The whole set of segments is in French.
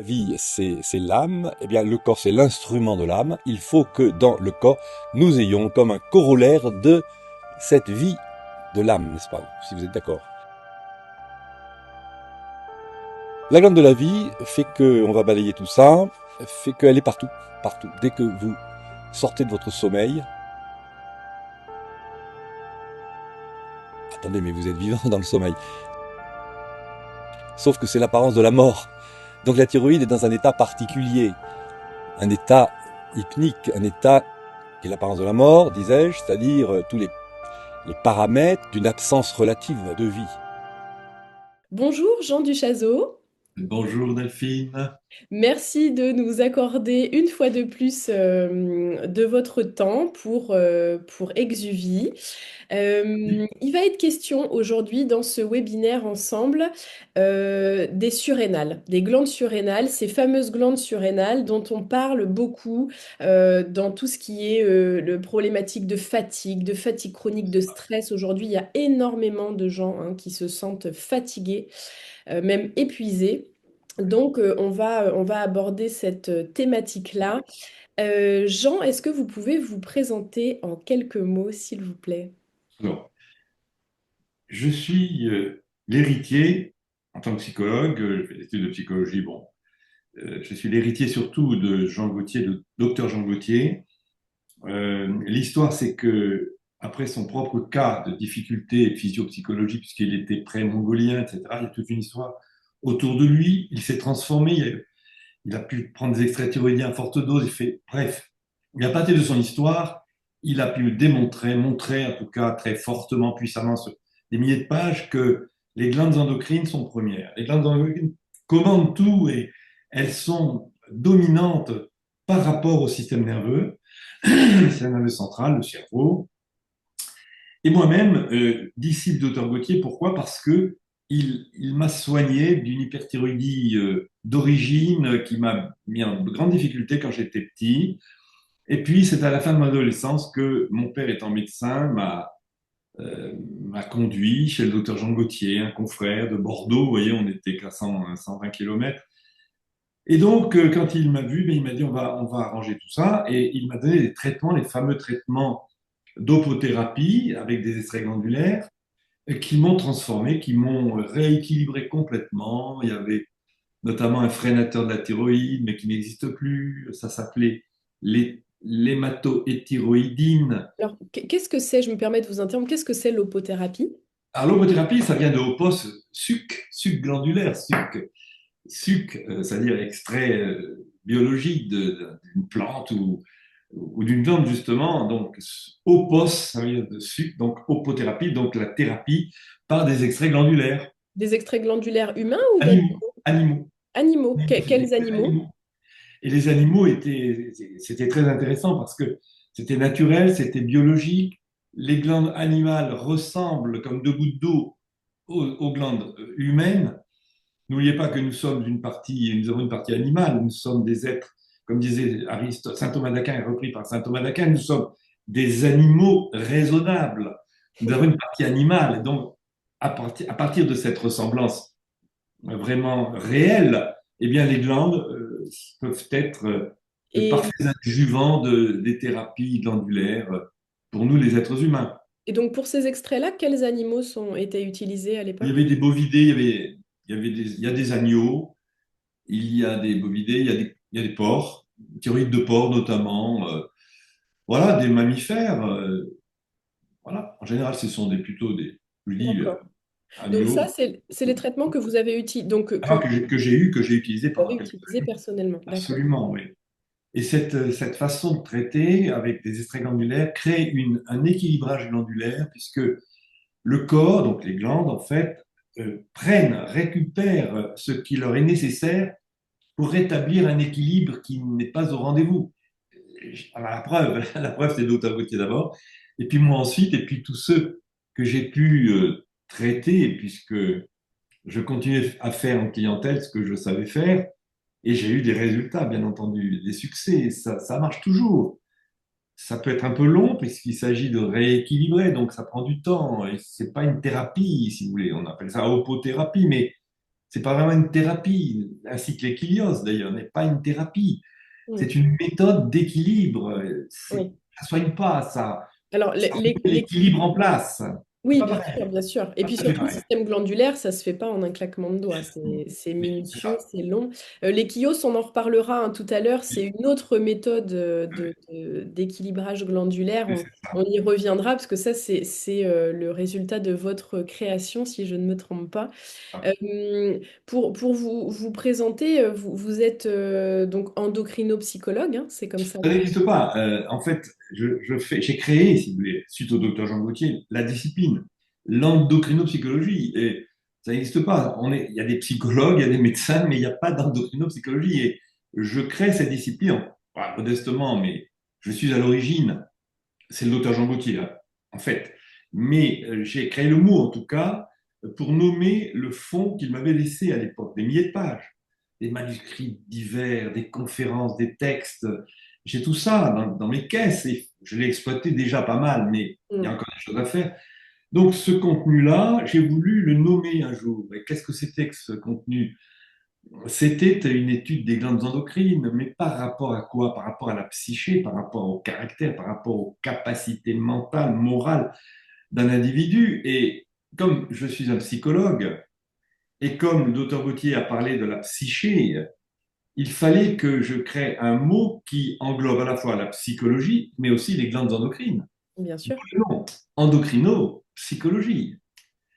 vie, c'est l'âme, eh bien le corps c'est l'instrument de l'âme. Il faut que dans le corps, nous ayons comme un corollaire de cette vie de l'âme, n'est-ce pas? Si vous êtes d'accord. La glande de la vie fait que, on va balayer tout ça, fait qu'elle est partout, partout. Dès que vous sortez de votre sommeil, attendez, mais vous êtes vivant dans le sommeil. Sauf que c'est l'apparence de la mort. Donc la thyroïde est dans un état particulier, un état hypnique, un état qui est l'apparence de la mort, disais-je, c'est-à-dire tous les paramètres d'une absence relative de vie. Bonjour Jean Duchazot, Bonjour Delphine. merci de nous accorder une fois de plus de votre temps pour Exuvie. Il va être question aujourd'hui dans ce webinaire ensemble des surrénales, des glandes surrénales, ces fameuses glandes surrénales dont on parle beaucoup dans tout ce qui est le problématique de fatigue chronique, de stress. Aujourd'hui, il y a énormément de gens qui se sentent fatigués, même épuisés. Donc, on va aborder cette thématique-là. Jean, est-ce que vous pouvez vous présenter en quelques mots, s'il vous plaît? Alors, je suis l'héritier, en tant que psychologue, je fais des études de psychologie, bon, je suis l'héritier surtout de Jean Gauthier, de docteur Jean Gauthier. L'histoire, c'est que après son propre cas de difficulté physio-psychologique, puisqu'il était pré-mongolien, etc., il y a toute une histoire autour de lui. Il s'est transformé, il a pu prendre des extraits thyroïdiens à forte dose, il fait, bref. Et à partir de son histoire, il a pu démontrer, montrer en tout cas très fortement, puissamment sur des milliers de pages que les glandes endocrines sont premières. Les glandes endocrines commandent tout et elles sont dominantes par rapport au système nerveux, le système nerveux central, le cerveau. Et moi-même, disciple d'auteur Gauthier, pourquoi? Parce que il m'a soigné d'une hyperthyroïdie d'origine qui m'a mis en grande difficulté quand j'étais petit. Et puis, c'est à la fin de mon adolescence que mon père étant médecin m'a conduit chez le docteur Jean Gauthier, un confrère de Bordeaux. Vous voyez, on était qu'à 120 km. Et donc, quand il m'a vu, ben, il m'a dit on va arranger tout ça. Et il m'a donné les traitements, les fameux traitements d'opothérapie avec des extraits glandulaires qui m'ont transformé, qui m'ont rééquilibré complètement. Il y avait notamment un freinateur de la thyroïde, mais qui n'existe plus. Ça s'appelait l'hématoéthyroïdine. Alors, qu'est-ce que c'est, je me permets de vous interrompre, qu'est-ce que c'est l'opothérapie? Alors, l'homothérapie, ça vient de opos, suc glandulaire, suc, c'est-à-dire extrait biologique d'une plante ou d'une glande, justement. Donc, opos, ça vient de suc, donc opothérapie, donc la thérapie par des extraits glandulaires. Des extraits glandulaires humains ou Animaux, animaux. d'animaux? C'est des Quels animaux? animaux. Et les animaux c'était très intéressant parce que c'était naturel, c'était biologique. Les glandes animales ressemblent comme deux gouttes d'eau aux glandes humaines. N'oubliez pas que nous avons une partie animale, nous sommes des êtres, comme disait Aristote, saint Thomas d'Aquin est repris par saint Thomas d'Aquin, nous sommes des animaux raisonnables. Nous avons une partie animale. Donc, à partir de cette ressemblance vraiment réelle, eh bien, les glandes peuvent être de Et, parfaits adjuvants des thérapies glandulaires pour nous, les êtres humains. et donc, pour ces extraits-là, quels animaux étaient utilisés à Il y l'époque? avait des bovidés, il y a des agneaux, il y a des bovidés, il y a des porcs, thyroïdes de porc notamment, voilà, des mammifères. Voilà. En général, ce sont plutôt des, je dis, D'accord. Donc ça, agneaux, c'est les traitements que vous avez utilisés, donc que enfin, vous que j'ai utilisé pendant avez quelques utilisés années. personnellement. D'accord. Absolument, oui. Et cette façon de traiter avec des extraits glandulaires crée un équilibrage glandulaire puisque le corps, donc les glandes, en fait, récupèrent ce qui leur est nécessaire pour rétablir un équilibre qui n'est pas au rendez-vous. Alors, la preuve, c'est Dr Gauthier d'abord, et puis moi ensuite, et puis tous ceux que j'ai pu traiter, puisque je continuais à faire en clientèle ce que je savais faire, et j'ai eu des résultats, bien entendu, des succès. Ça marche toujours. Ça peut être un peu long puisqu'il s'agit de rééquilibrer, donc ça prend du temps. Et c'est pas une thérapie, si vous voulez. On appelle ça apothérapie, mais C'est pas vraiment une thérapie, ainsi que l'équilios d'ailleurs n'est pas une thérapie. Mm. C'est une méthode d'équilibre. Oui. Ça soigne pas, Alors, ça met l'équilibre en place. C'est oui, pas bien pareil. sûr, bien sûr. Et Pas puis tout à fait surtout, le pareil. système glandulaire, ça se fait pas en un claquement de doigts. C'est Oui, c'est minutieux, ça. c'est long. Les kios, on en reparlera hein, tout à l'heure. C'est Oui, une autre méthode oui, d'équilibrage glandulaire. oui, On, c'est ça. on y reviendra parce que ça, c'est le résultat de votre création, si je ne me trompe pas. Ah. Pour vous présenter, vous êtes donc endocrino-psychologue, hein, c'est comme ça. Ça n'existe pas. En fait, j'ai créé, si vous voulez, suite au docteur Jean Gaultier, la discipline, l'endocrinopsychologie. Et ça n'existe pas. Il y a des psychologues, il y a des médecins, mais il n'y a pas d'endocrinopsychologie. Et je crée cette discipline, voilà, modestement, mais je suis à l'origine, c'est le docteur Jean Gaultier, hein, en fait. Mais j'ai créé le mot, en tout cas, pour nommer le fond qu'il m'avait laissé à l'époque, des milliers de pages, des manuscrits divers, des conférences, des textes. J'ai tout ça dans mes caisses et je l'ai exploité déjà pas mal, mais il y a Mm. encore des choses à faire. Donc ce contenu-là, j'ai voulu le nommer un jour. Et qu'est-ce que c'était que ce contenu? C'était une étude des glandes endocrines, mais par rapport à quoi? Par rapport à la psyché, par rapport au caractère, par rapport aux capacités mentales, morales d'un individu. Et comme je suis un psychologue, et comme le docteur Gauthier a parlé de la psyché, il fallait que je crée un mot qui englobe à la fois la psychologie, mais aussi les glandes endocrines. Bien sûr. Non, endocrino-psychologie.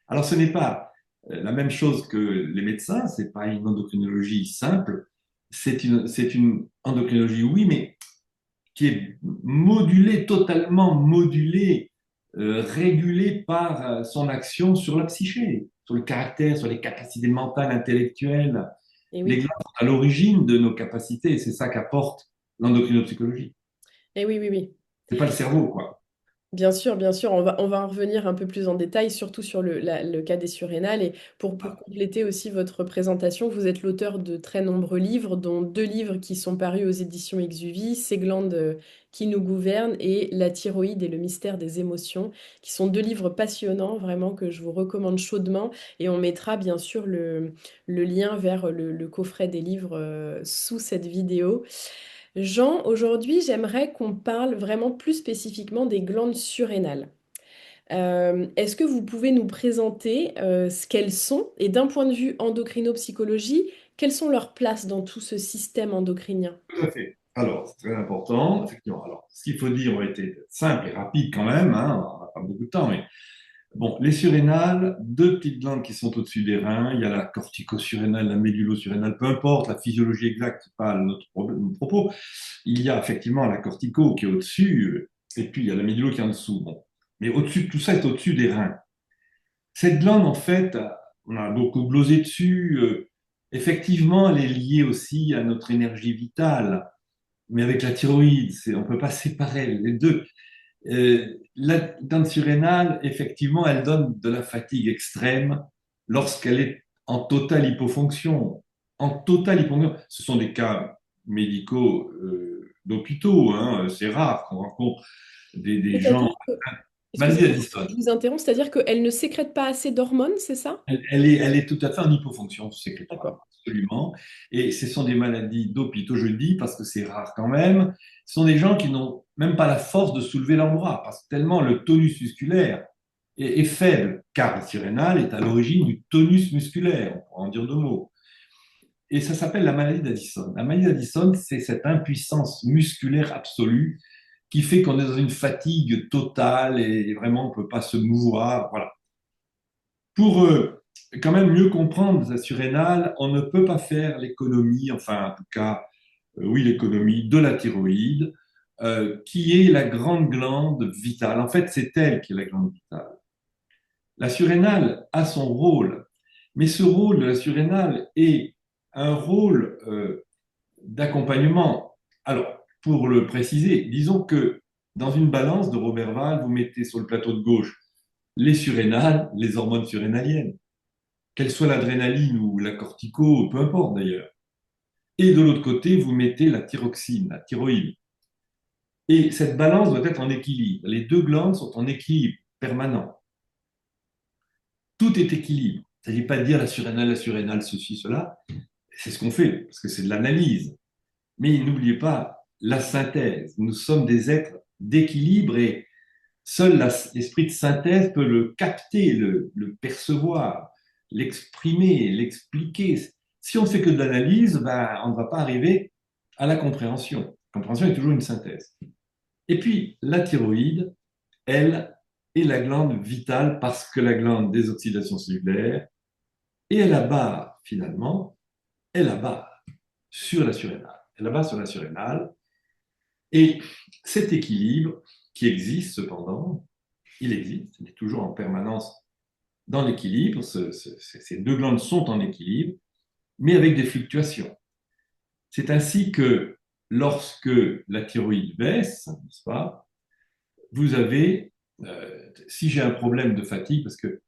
Alors, ce n'est pas la même chose que les médecins, c'est pas une endocrinologie simple, c'est une endocrinologie, oui, mais qui est modulée, totalement modulée, régulée par son action sur la psyché, sur le caractère, sur les capacités mentales, intellectuelles. Et Les oui. glandes sont à l'origine de nos capacités, et c'est ça qu'apporte l'endocrinopsychologie. Et oui, oui, oui. C'est pas le cerveau, quoi. Bien sûr, on va en revenir un peu plus en détail, surtout sur le cas des surrénales. Et pour compléter aussi votre présentation, vous êtes l'auteur de très nombreux livres, dont deux livres qui sont parus aux éditions Exuvie, Ces glandes qui nous gouvernent et La thyroïde et le mystère des émotions, qui sont deux livres passionnants, vraiment, que je vous recommande chaudement. Et on mettra bien sûr le lien vers le coffret des livres sous cette vidéo. Jean, aujourd'hui, j'aimerais qu'on parle vraiment plus spécifiquement des glandes surrénales. Est-ce que vous pouvez nous présenter ce qu'elles sont et d'un point de vue endocrinopsychologie, quelles sont leurs places dans tout ce système endocrinien? Tout à fait. Alors, c'est très important, effectivement. Alors, ce qu'il faut dire a été simple et rapide quand même, hein, on n'a pas beaucoup de temps, mais bon, les surrénales, deux petites glandes qui sont au-dessus des reins, il y a la cortico-surrénale, la médullo-surrénale, peu importe, la physiologie exacte, c'est pas notre propos. Il y a effectivement la cortico qui est au-dessus, et puis il y a la médullo qui est en dessous. Bon. Mais au-dessus, tout ça est au-dessus des reins. Cette glande, en fait, on a beaucoup glosé dessus, effectivement, elle est liée aussi à notre énergie vitale, mais avec la thyroïde, on ne peut pas séparer les deux. La glande surrénale, effectivement, elle donne de la fatigue extrême lorsqu'elle est en totale hypofonction. En totale hypofonction, ce sont des cas médicaux d'hôpitaux, hein, c'est rare qu'on rencontre des gens. C'est-à-dire que, Maladie excusez-moi, d'Addison. je vous interromps, c'est-à-dire qu'elle ne sécrète pas assez d'hormones, c'est ça? Elle est tout à fait en hypofonction sécrétoire, D'accord. absolument. Et ce sont des maladies d'hôpitaux, je le dis, parce que c'est rare quand même. Ce sont des gens qui n'ont même pas la force de soulever leurs bras, parce que tellement le tonus musculaire est faible, car le surrénal est à l'origine du tonus musculaire, on pourrait en dire deux mots. Et ça s'appelle la maladie d'Addison. La maladie d'Addison, c'est cette impuissance musculaire absolue qui fait qu'on est dans une fatigue totale et vraiment on ne peut pas se mouvoir. Voilà. Pour quand même mieux comprendre la surrénale, on ne peut pas faire l'économie, enfin en tout cas, oui, l'économie de la thyroïde, qui est la grande glande vitale. En fait, c'est elle qui est la glande vitale. La surrénale a son rôle, mais ce rôle de la surrénale est un rôle d'accompagnement. Alors, pour le préciser, disons que dans une balance de Roberval, vous mettez sur le plateau de gauche les surrénales, les hormones surrénaliennes, qu'elle soit l'adrénaline ou la cortico, peu importe d'ailleurs. Et de l'autre côté, vous mettez la thyroxine, la thyroïde. Et cette balance doit être en équilibre. Les deux glandes sont en équilibre permanent. Tout est équilibre. Il ne s'agit pas de dire la surrénale, ceci, cela. C'est ce qu'on fait, parce que c'est de l'analyse. Mais n'oubliez pas la synthèse. Nous sommes des êtres d'équilibre et seul l'esprit de synthèse peut le capter, le percevoir, l'exprimer, l'expliquer. Si on ne fait que de l'analyse, ben, on ne va pas arriver à la compréhension. La compréhension est toujours une synthèse. Et puis, la thyroïde, elle, est la glande vitale parce que la glande des oxydations cellulaires, et elle abat finalement, elle abat sur la surrénale. Elle abat sur la surrénale. Et cet équilibre qui existe cependant, il existe, il est toujours en permanence dans l'équilibre. Ces deux glandes sont en équilibre, mais avec des fluctuations. C'est ainsi que lorsque la thyroïde baisse, n'est-ce pas, vous avez, si j'ai un problème de fatigue, parce que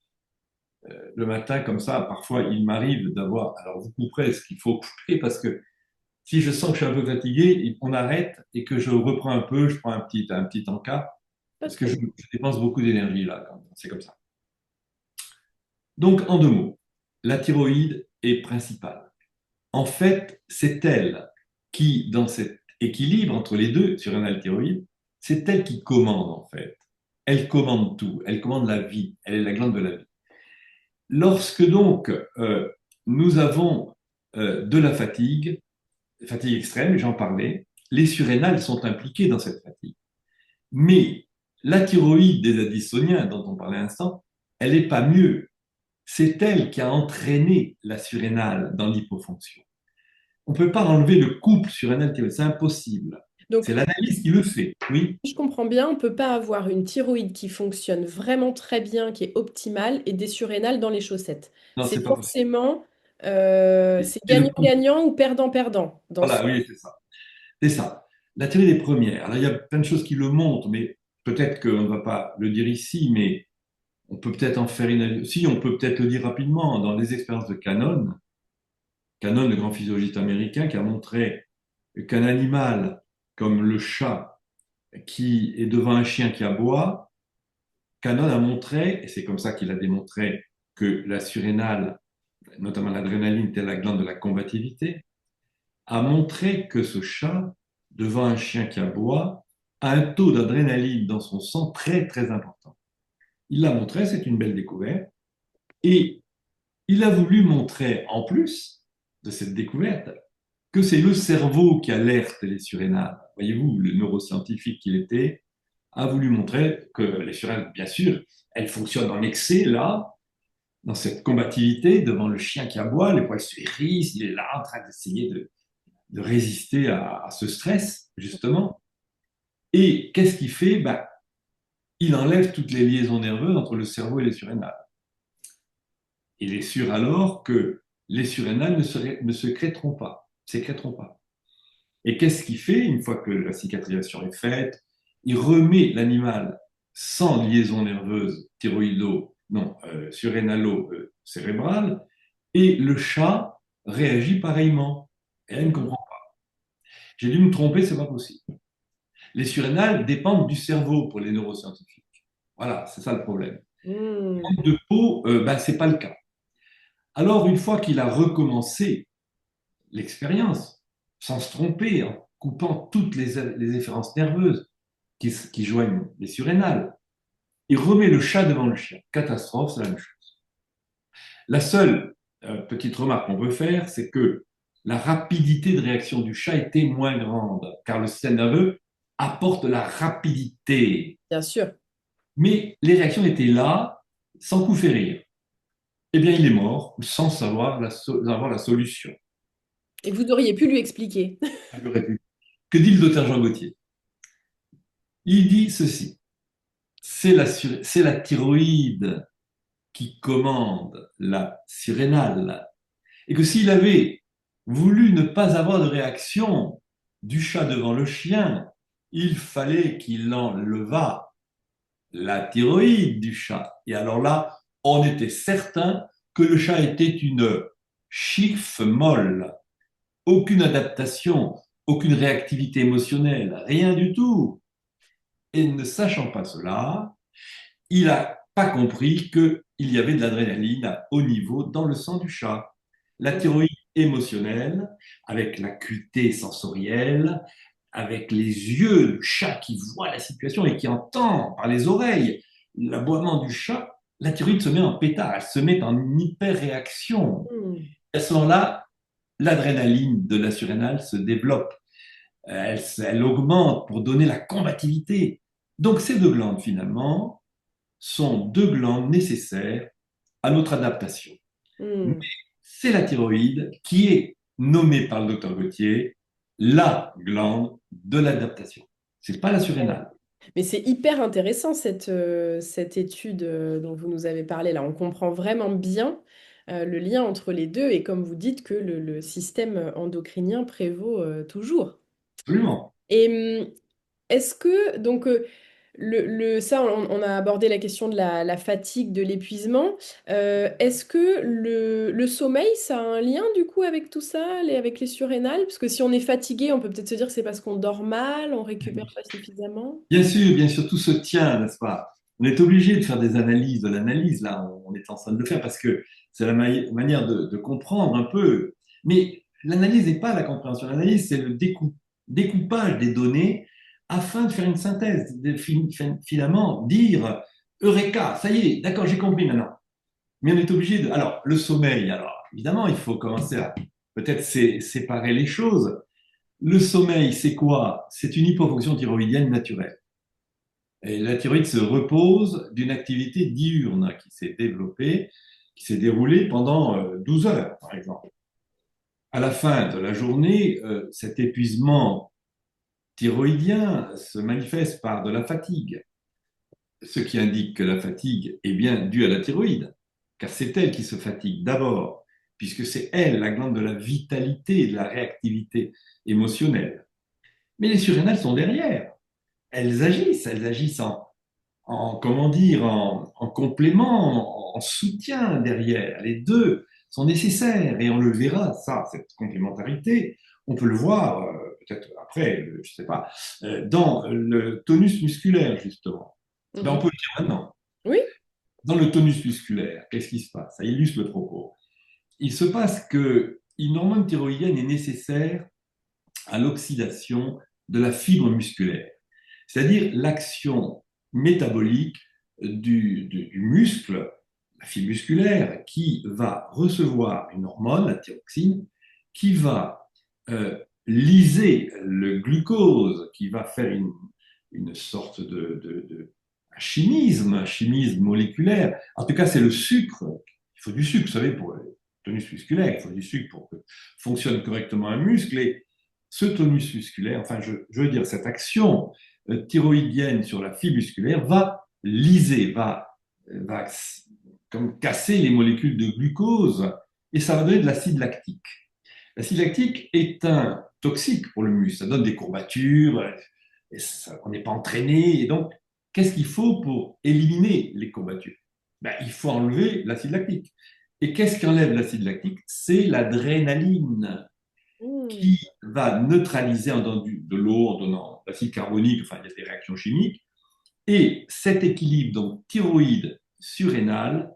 le matin, comme ça, parfois, il m'arrive d'avoir, alors vous couperez ce qu'il faut couper, parce que si je sens que je suis un peu fatigué, on arrête et que je reprends un peu, je prends un petit encas, Pas de parce que je problème. dépense beaucoup d'énergie là, c'est comme ça. Donc, en deux mots, la thyroïde est principale. En fait, c'est elle qui, dans cet équilibre entre les deux, surrénal et thyroïde, c'est elle qui commande en fait. Elle commande tout, elle commande la vie, elle est la glande de la vie. Lorsque donc nous avons de la fatigue extrême, j'en parlais, les surrénales sont impliquées dans cette fatigue. Mais la thyroïde des addisoniens, dont on parlait à l'instant, elle n'est pas mieux. C'est elle qui a entraîné la surrénale dans l'hypofonction. On ne peut pas enlever le couple surrénal-thyroïde, c'est impossible. Donc, C'est l'analyse qui le fait, oui. si je comprends bien, on ne peut pas avoir une thyroïde qui fonctionne vraiment très bien, qui est optimale, et des surrénales dans les chaussettes. Non, C'est c'est pas possible. forcément, c'est C'est le couple. gagnant-gagnant ou perdant-perdant dans ce... Voilà, oui, c'est ça. C'est ça. La théorie des premières. Alors, il y a plein de choses qui le montrent, mais peut-être qu'on ne va pas le dire ici, mais on peut peut-être en faire une. Si, on peut peut-être le dire rapidement. Dans les expériences de Cannon, le grand physiologiste américain, qui a montré qu'un animal comme le chat qui est devant un chien qui aboie, Cannon a montré, et c'est comme ça qu'il a démontré que la surrénale, notamment l'adrénaline, était la glande de la combativité, a montré que ce chat, devant un chien qui aboie, a un taux d'adrénaline dans son sang très très important. Il l'a montré, c'est une belle découverte, et il a voulu montrer en plus de cette découverte que c'est le cerveau qui alerte les surrénales. Voyez-vous, le neuroscientifique qu'il était a voulu montrer que les surrénales, bien sûr, elles fonctionnent en excès là, dans cette combativité devant le chien qui aboie, les poils se hérissent, il est là en train d'essayer de résister à ce stress, justement. Et qu'est-ce qu'il fait? Il enlève toutes les liaisons nerveuses entre le cerveau et les surrénales. Il est sûr alors que les surrénales ne se sécréteront pas. Et qu'est-ce qu'il fait une fois que la cicatrisation est faite? Il remet l'animal sans liaison nerveuse surrénalo-cérébrale, et le chat réagit pareillement. Et elle ne comprend pas. J'ai dû me tromper, c'est pas possible. Les surrénales dépendent du cerveau pour les neuroscientifiques. Voilà, c'est ça le problème. Hmm. De peau, c'est pas le cas. Alors, une fois qu'il a recommencé l'expérience, sans se tromper, en coupant toutes les efférences nerveuses qui joignent les surrénales, il remet le chat devant le chien. Catastrophe, c'est la même chose. La seule petite remarque qu'on peut faire, c'est que la rapidité de réaction du chat était moins grande, car le système nerveux apporte la rapidité. Bien sûr. Mais les réactions étaient là, sans coup férir. Eh bien, il est mort, sans savoir avoir la solution. Et vous auriez pu lui expliquer. Que dit le docteur Jean Gauthier? Il dit ceci, c'est la thyroïde qui commande la surrénale, et que s'il avait voulu ne pas avoir de réaction du chat devant le chien, il fallait qu'il enlevât la thyroïde du chat. Et alors là, on était certain que le chat était une chiffre molle, aucune adaptation, aucune réactivité émotionnelle, rien du tout. Et ne sachant pas cela, il n'a pas compris que il y avait de l'adrénaline à haut niveau dans le sang du chat. La thyroïde émotionnelle, avec l'acuité sensorielle, avec les yeux du chat qui voit la situation et qui entend par les oreilles l'aboiement du chat, la thyroïde se met en pétard, elle se met en hyper-réaction. Mm. À ce moment-là, l'adrénaline de la surrénale se développe. Elle augmente pour donner la combativité. Donc ces deux glandes, finalement, sont deux glandes nécessaires à notre adaptation. Mais Mm. c'est la thyroïde qui est nommée par le docteur Gauthier la glande de l'adaptation. C'est pas la surrénale. Mais c'est hyper intéressant cette étude dont vous nous avez parlé là. On comprend vraiment bien le lien entre les deux et comme vous dites que le système endocrinien prévaut toujours. Absolument. Et est-ce que, donc, ça, on a abordé la question de la fatigue, de l'épuisement. Est-ce que le sommeil, ça a un lien du coup avec tout ça, avec les surrénales? Parce que si on est fatigué, on peut peut-être se dire que c'est parce qu'on dort mal, on récupère pas suffisamment. Bien sûr, tout se tient, n'est-ce pas? On est obligé de faire des analyses, de l'analyse, là, on est en train de le faire parce que c'est la manière de comprendre un peu. Mais l'analyse n'est pas la compréhension. L'analyse, c'est le découpage des données afin de faire une synthèse, finalement dire Eureka, ça y est, d'accord, j'ai compris maintenant. Mais on est obligé de. Alors, le sommeil, alors évidemment, il faut commencer à peut-être séparer les choses. Le sommeil, c'est quoi? C'est une hypofonction thyroïdienne naturelle. Et la thyroïde se repose d'une activité diurne qui s'est développée, qui s'est déroulée pendant 12 heures, par exemple. À la fin de la journée, cet épuisement thyroïdien se manifeste par de la fatigue, ce qui indique que la fatigue est bien due à la thyroïde, car c'est elle qui se fatigue d'abord, puisque c'est elle, la glande de la vitalité et de la réactivité émotionnelle. Mais les surrénales sont derrière. Elles agissent comment dire, en complément, en soutien derrière. Les deux sont nécessaires et on le verra, ça, cette complémentarité, on peut le voir peut-être après, je ne sais pas, dans le tonus musculaire, justement. Ben, on Mhm. peut le dire maintenant. Oui. Dans le tonus musculaire, qu'est-ce qui se passe? Ça illustre le propos. Il se passe qu'une hormone thyroïdienne est nécessaire à l'oxydation de la fibre musculaire, c'est-à-dire l'action métabolique du muscle, la fibre musculaire, qui va recevoir une hormone, la thyroxine, qui va lyser le glucose, qui va faire une sorte de un chimisme moléculaire. En tout cas, c'est le sucre. Il faut du sucre, vous savez, pour le tonus musculaire, il faut du sucre pour que fonctionne correctement un muscle. Et ce tonus musculaire, enfin, je veux dire, cette action thyroïdienne sur la fibre musculaire va liser, va comme casser les molécules de glucose et ça va donner de l'acide lactique. L'acide lactique est un toxique pour le muscle, ça donne des courbatures, et on n'est pas entraîné. Et donc, qu'est-ce qu'il faut pour éliminer les courbatures? Ben, il faut enlever l'acide lactique. Et qu'est-ce qui enlève l'acide lactique? C'est l'adrénaline Mm. qui va neutraliser en donnant de l'eau, en donnant de l'acide carbonique, enfin il y a des réactions chimiques. Et cet équilibre, donc thyroïde surrénal,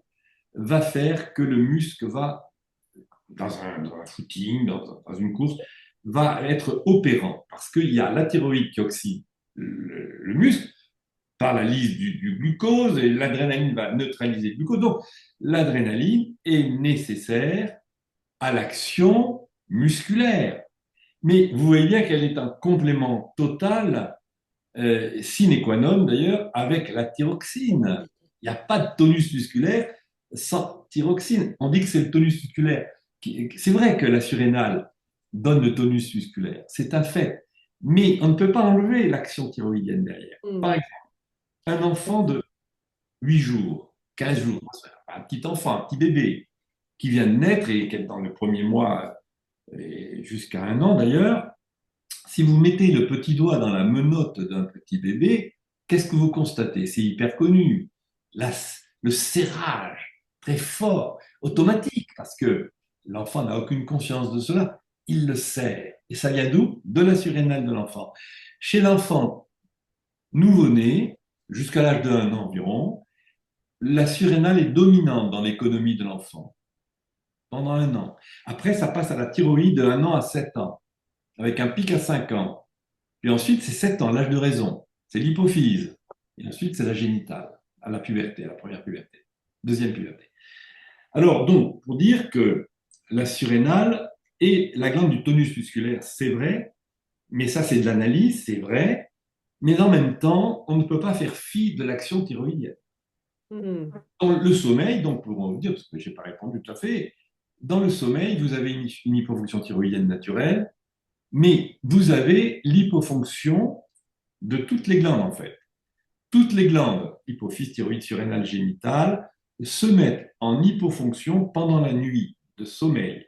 va faire que le muscle va, dans un footing, dans une course, va être opérant. Parce qu'il y a la thyroïde qui oxyde le muscle par la lyse du glucose et l'adrénaline va neutraliser le glucose. Donc l'adrénaline est nécessaire à l'action musculaire. Mais vous voyez bien qu'elle est un complément total, sine qua non d'ailleurs, avec la thyroxine. Il n'y a pas de tonus musculaire sans thyroxine. On dit que c'est le tonus musculaire. C'est vrai que la surrénale donne le tonus musculaire, c'est un fait. Mais on ne peut pas enlever l'action thyroïdienne derrière. Par Mm. exemple, un enfant de 8 jours, 15 jours, un petit enfant, un petit bébé, qui vient de naître et qui est dans le premier mois jusqu'à 1 an d'ailleurs, si vous mettez le petit doigt dans la menotte d'un petit bébé, qu'est-ce que vous constatez? C'est hyper connu. Le serrage très fort, automatique, parce que l'enfant n'a aucune conscience de cela. Il le serre. Et ça vient d'où? De la surrénale de l'enfant. Chez l'enfant nouveau-né, jusqu'à l'âge d'1 an environ, la surrénale est dominante dans l'économie de l'enfant pendant 1 an. Après, ça passe à la thyroïde de 1 an à 7 ans, avec un pic à 5 ans. Puis ensuite, c'est 7 ans, l'âge de raison. C'est l'hypophyse. Et ensuite, c'est la génitale, à la puberté, à la première puberté, deuxième puberté. Alors, donc, pour dire que la surrénale est la glande du tonus musculaire, c'est vrai, mais ça, c'est de l'analyse, c'est vrai, mais en même temps, on ne peut pas faire fi de l'action thyroïdienne. Hmm. Dans le sommeil, donc, pour en dire, parce que je n'ai pas répondu tout à fait, dans le sommeil, vous avez une hypofonction thyroïdienne naturelle, mais vous avez l'hypofonction de toutes les glandes, en fait. Toutes les glandes, hypophyse, thyroïde, surrénale, génitale, se mettent en hypofonction pendant la nuit de sommeil.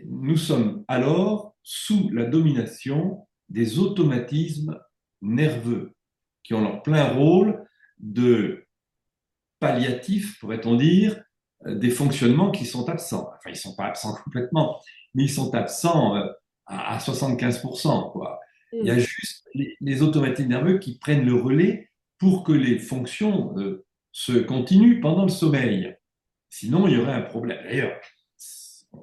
Nous sommes alors sous la domination des automatismes nerveux qui ont leur plein rôle de palliatif, pourrait-on dire, des fonctionnements qui sont absents. Enfin, ils ne sont pas absents complètement, mais ils sont absents à 75%, quoi. Il y a Hmm. juste les automatismes nerveux qui prennent le relais pour que les fonctions se continuent pendant le sommeil. Sinon, il y aurait un problème. D'ailleurs,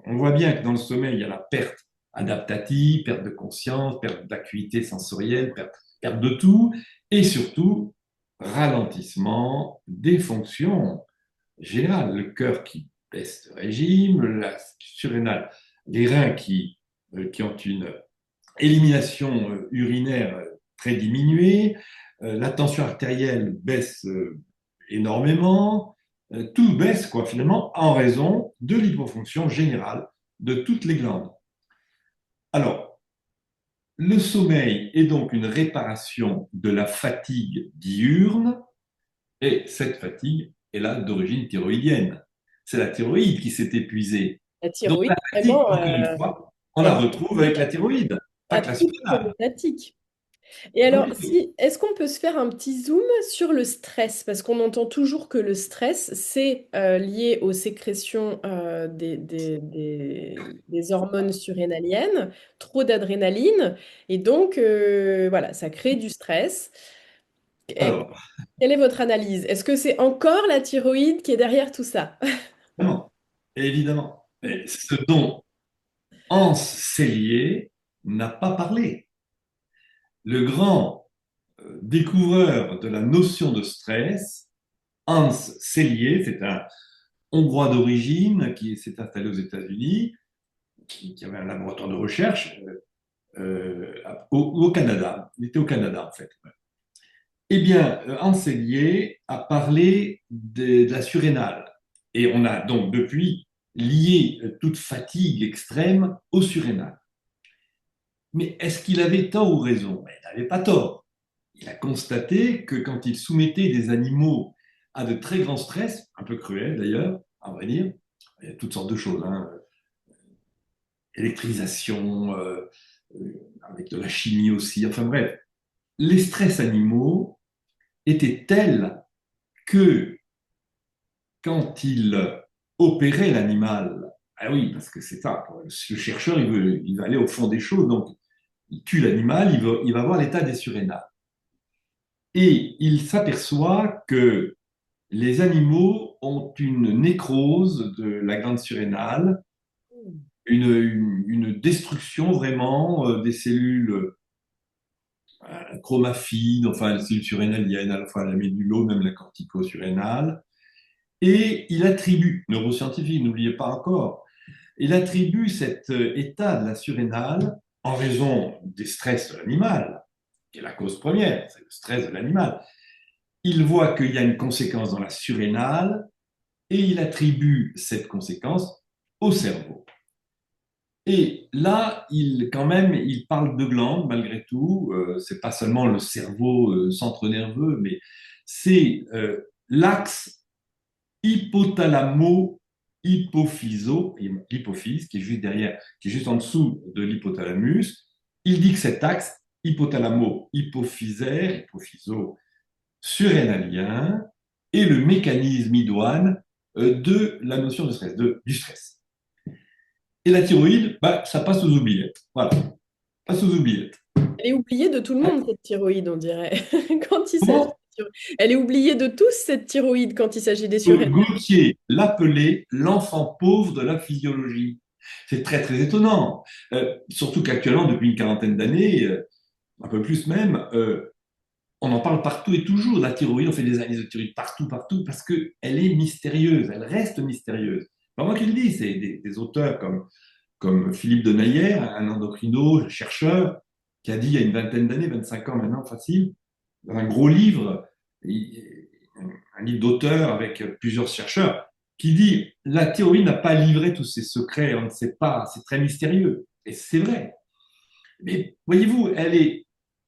on voit bien que dans le sommeil, il y a la perte adaptative, perte de conscience, perte d'acuité sensorielle, perte de tout, et surtout, ralentissement des fonctions générales. Le cœur qui baisse de régime, la surrénale, les reins qui ont une élimination urinaire très diminuée, la tension artérielle baisse énormément, tout baisse quoi finalement en raison de l'hypofonction générale de toutes les glandes. Alors, le sommeil est donc une réparation de la fatigue diurne et cette fatigue est là d'origine thyroïdienne. C'est la thyroïde qui s'est épuisée. La Donc thyroïde, la fatigue, vraiment, encore une fois, on la elle retrouve avec la thyroïde, pas a que la toute surrénale. problématique. Et Ah alors, oui, oui. si, est-ce qu'on peut se faire un petit zoom sur le stress? Parce qu'on entend toujours que le stress, c'est lié aux sécrétions des hormones surrénaliennes, trop d'adrénaline, et donc, voilà, ça crée du stress. Et Alors, quelle est votre analyse? Est-ce que c'est encore la thyroïde qui est derrière tout ça? évidemment, évidemment. Mais ce dont Hans Selye n'a pas parlé. Le grand découvreur de la notion de stress, Hans Selye, c'est un Hongrois d'origine qui s'est installé aux États-Unis, qui avait un laboratoire de recherche au Canada. Il était au Canada, en fait. Eh bien, Hans Selye a parlé de la surrénale. Et on a donc depuis lié toute fatigue extrême au surrénal. Mais est-ce qu'il avait tort ou raison? Il n'avait pas tort. Il a constaté que quand il soumettait des animaux à de très grands stress, un peu cruels d'ailleurs, à vrai dire, il y a toutes sortes de choses, hein, électrisation, avec de la chimie aussi, enfin bref, les stress animaux étaient tels que quand il opérait l'animal, ah oui, parce que c'est ça, le chercheur, il veut aller au fond des choses, donc il tue l'animal, il va voir l'état des surrénales. Et il s'aperçoit que les animaux ont une nécrose de la glande surrénale, une destruction vraiment des cellules chromaffines, enfin les cellules surrénaliennes, à la fois la médulo, même la cortico-surrénale. Et il attribue, neuroscientifique, n'oubliez pas encore, il attribue cet état de la surrénale en raison des stress de l'animal, qui est la cause première, c'est le stress de l'animal. Il voit qu'il y a une conséquence dans la surrénale et il attribue cette conséquence au cerveau. Et là, quand même, il parle de glandes malgré tout. C'est pas seulement le cerveau, centre nerveux, mais c'est l'axe hypothalamo-hypophyso, l'hypophyse qui est juste derrière, qui est juste en dessous de l'hypothalamus. Il dit que cet axe hypothalamo-hypophysaire, hypophyso-surrénalien, est le mécanisme idoine de la notion de stress, du stress. Et la thyroïde, bah, ça passe aux oubliettes. Voilà, passe aux oubliettes. Elle est oubliée de tout le monde, cette thyroïde, on dirait, quand il s'agit de Comment Elle est oubliée de tous, cette thyroïde, quand il s'agit des surrénals. Gautier l'appelait l'enfant pauvre de la physiologie. C'est très très étonnant. Surtout qu'actuellement, depuis une quarantaine d'années, un peu plus même, on en parle partout et toujours. La thyroïde, on fait des analyses de thyroïde partout, partout, parce qu'elle est mystérieuse, elle reste mystérieuse. Pas moi qui le dis, c'est des auteurs comme Philippe Denayer, un endocrino, chercheur, qui a dit il y a une vingtaine d'années, 25 ans maintenant, facile, dans un gros livre, un livre d'auteur avec plusieurs chercheurs, qui dit la thyroïde n'a pas livré tous ses secrets, on ne sait pas, c'est très mystérieux. Et c'est vrai. Mais voyez-vous, elle est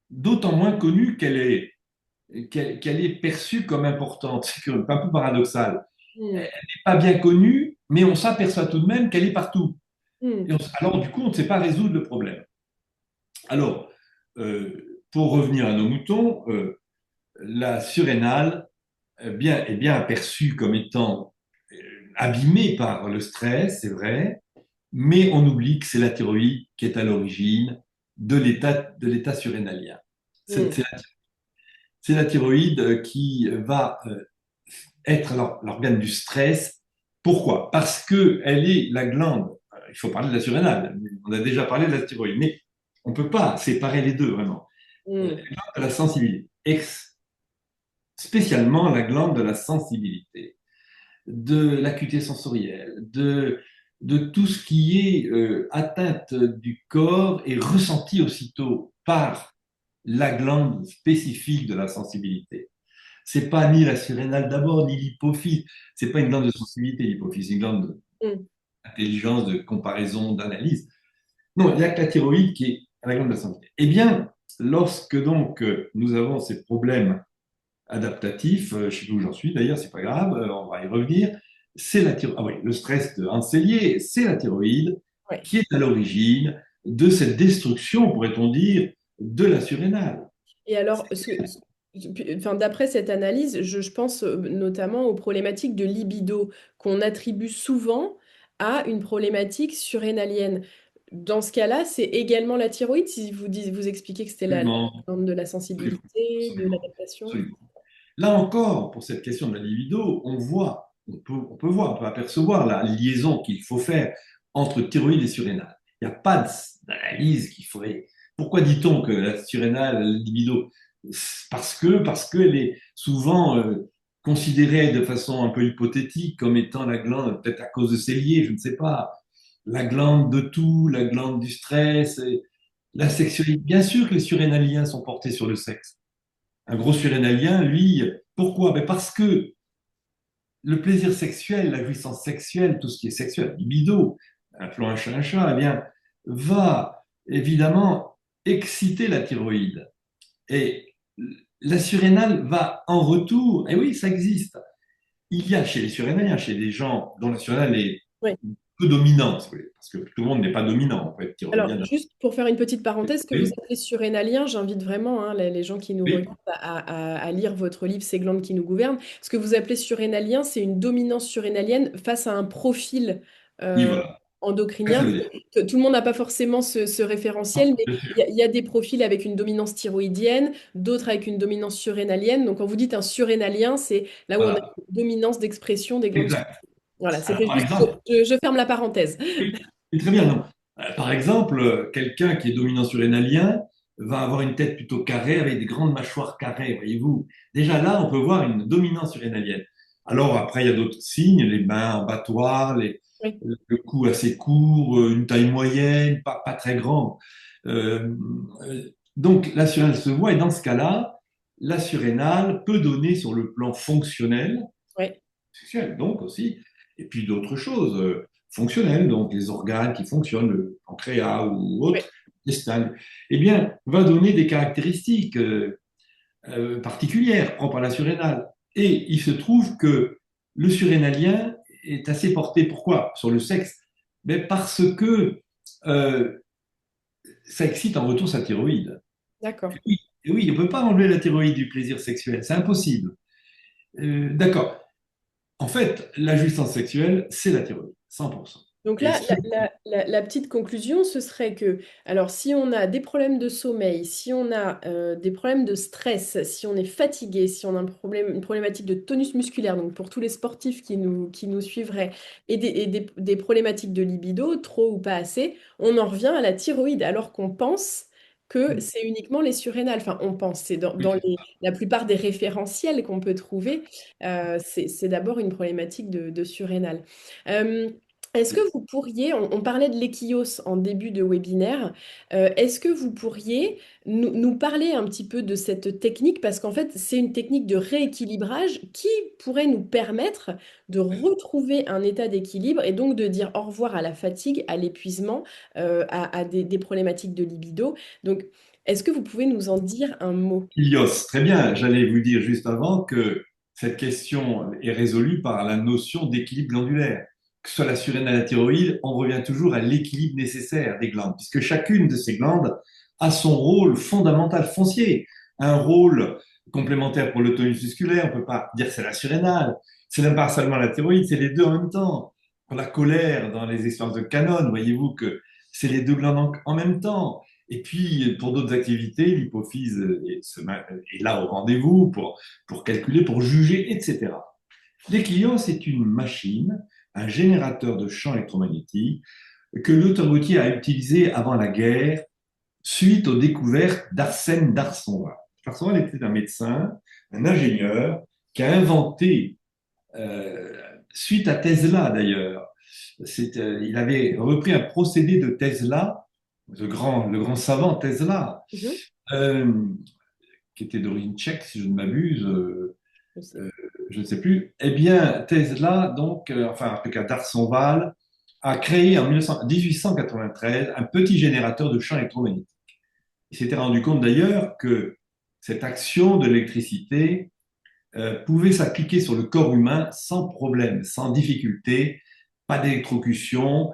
d'autant moins connue qu'elle est perçue comme importante. C'est un peu paradoxal. Elle Hmm. n'est pas bien connue, mais on s'aperçoit tout de même qu'elle est partout. Hmm. Alors, du coup, on ne sait pas résoudre le problème. Alors, pour revenir à nos moutons, la surrénale est bien aperçue comme étant abîmée par le stress, c'est vrai, mais on oublie que c'est la thyroïde qui est à l'origine de l'état surrénalien. Hmm. C'est la thyroïde qui va être l'organe du stress. Pourquoi? Parce qu'elle est la glande, il faut parler de la surrénale, on a déjà parlé de la thyroïde, mais on ne peut pas séparer les deux vraiment. La Hmm. glande de la sensibilité, spécialement la glande de la sensibilité, de l'acuité sensorielle, de tout ce qui est atteinte du corps et ressenti aussitôt par la glande spécifique de la sensibilité. C'est pas ni la surrénale d'abord, ni l'hypophyse. C'est pas une glande de sensibilité, l'hypophyse, c'est une glande Hmm. d'intelligence, de comparaison, d'analyse. Non, il n'y a que la thyroïde qui est à la glande de la sensibilité. Eh bien, lorsque donc nous avons ces problèmes adaptatifs, je ne sais plus où j'en suis d'ailleurs, c'est pas grave, on va y revenir. C'est la thyroïde. Ah oui, le stress de Hansélier, c'est la thyroïde Ouais. qui est à l'origine de cette destruction, pourrait-on dire, de la surrénale. Et alors, enfin, d'après cette analyse, je pense notamment aux problématiques de libido qu'on attribue souvent à une problématique surrénalienne. Dans ce cas-là, c'est également la thyroïde, si vous expliquez que c'était la Absolument, glande de la absolument, sensibilité, de absolument, l'adaptation. absolument. Là encore, pour cette question de la libido, on peut voir, on peut apercevoir la liaison qu'il faut faire entre thyroïde et surrénale. Il n'y a pas d'analyse qu'il faudrait. Pourquoi dit-on que la surrénale, la libido? Parce qu'elle est souvent considérée de façon un peu hypothétique comme étant la glande, peut-être à cause de ses liés, je ne sais pas, la glande de tout, la glande du stress, et la sexualité. Bien sûr que les surrénaliens sont portés sur le sexe. Un gros surrénalien, lui, pourquoi? Ben parce que le plaisir sexuel, la jouissance sexuelle, tout ce qui est sexuel, libido, appelons un chat, eh bien, va évidemment exciter la thyroïde. Et la surrénale va en retour, et oui, ça existe. Il y a chez les surrénaliens, chez des gens dont la surrénale est Oui. peu dominante, parce que tout le monde n'est pas dominant, on peut être Alors, thyroïdien. juste pour faire une petite parenthèse, ce que vous Oui, appelez surrénalien, j'invite vraiment hein, les gens qui nous oui, regardent à lire votre livre Ces glandes qui nous gouvernent. Ce que vous appelez surrénalien, c'est une dominance surrénalienne face à un profil oui, euh, voilà. Ça endocrinien. veut dire. Tout le monde n'a pas forcément ce référentiel, Non, mais bien sûr. il y a des profils avec une dominance thyroïdienne, d'autres avec une dominance surrénalienne. Donc, quand vous dites un surrénalien, c'est là où on a Voilà, une dominance d'expression des glandes. exact. Voilà, Alors, c'était par juste, exemple, je ferme la parenthèse. oui, c'est très bien, non. Par exemple, quelqu'un qui est dominant surrénalien va avoir une tête plutôt carrée avec des grandes mâchoires carrées, voyez-vous. Déjà là, on peut voir une dominance surrénalienne. Alors après, il y a d'autres signes, les mains en battoir, Oui, le cou assez court, une taille moyenne, pas très grand. Euh, donc la surrénale se voit et dans ce cas-là, la surrénale peut donner sur le plan fonctionnel oui. sexuelle, donc aussi, et puis d'autres choses fonctionnelles, donc les organes qui fonctionnent, le pancréas ou Oui. autres, l'intestin, eh bien, va donner des caractéristiques particulières propres à la surrénale. Et il se trouve que le surrénalien est assez porté, pourquoi? Sur le sexe, mais parce que euh, ça excite en retour sa thyroïde. D'accord. Oui, et oui, on ne peut pas enlever la thyroïde du plaisir sexuel, c'est impossible. D'accord. En fait, la jouissance sexuelle, c'est la thyroïde, 100%. Donc Et là, ce la petite conclusion, ce serait que, alors si on a des problèmes de sommeil, si on a des problèmes de stress, si on est fatigué, si on a un problème, une problématique de tonus musculaire, donc pour tous les sportifs qui nous suivraient, des problématiques de libido, trop ou pas assez, on en revient à la thyroïde, alors qu'on pense que c'est uniquement les surrénales. Enfin, on pense, c'est la plupart des référentiels qu'on peut trouver, c'est d'abord une problématique de surrénale. Euh, Est-ce que vous pourriez, on parlait de l'équilios en début de webinaire, est-ce que vous pourriez nous parler un petit peu de cette technique? Parce qu'en fait, c'est une technique de rééquilibrage qui pourrait nous permettre de retrouver un état d'équilibre et donc de dire au revoir à la fatigue, à l'épuisement, à des problématiques de libido. Donc, est-ce que vous pouvez nous en dire un mot? Ilios, très bien. J'allais vous dire juste avant que cette question est résolue par la notion d'équilibre glandulaire. Que ce soit la surrénale et la thyroïde, on revient toujours à l'équilibre nécessaire des glandes, puisque chacune de ces glandes a son rôle fondamental foncier, un rôle complémentaire pour le tonus musculaire. On peut pas dire que c'est la surrénale, c'est même pas seulement la thyroïde, c'est les deux en même temps. Pour la colère, dans les expériences de Canon, voyez-vous que c'est les deux glandes en même temps. Et puis, pour d'autres activités, l'hypophyse est là au rendez-vous pour calculer, pour juger, etc. L'équilibre, c'est une machine, un générateur de champs électromagnétiques que Luther Gautier a utilisé avant la guerre suite aux découvertes d'Arsène d'Arsonval. D'Arsonval était un médecin, un ingénieur qui a inventé, suite à Tesla d'ailleurs, il avait repris un procédé de Tesla, le grand savant Tesla, Mhm. euh, qui était d'origine tchèque, si je ne m'abuse, Je sais. euh, je ne sais plus. Eh bien, Tesla, donc, enfin, en tout cas, Darsonval, a créé en 1893 un petit générateur de champs électromagnétiques. Il s'était rendu compte d'ailleurs que cette action de l'électricité pouvait s'appliquer sur le corps humain sans problème, sans difficulté, pas d'électrocution,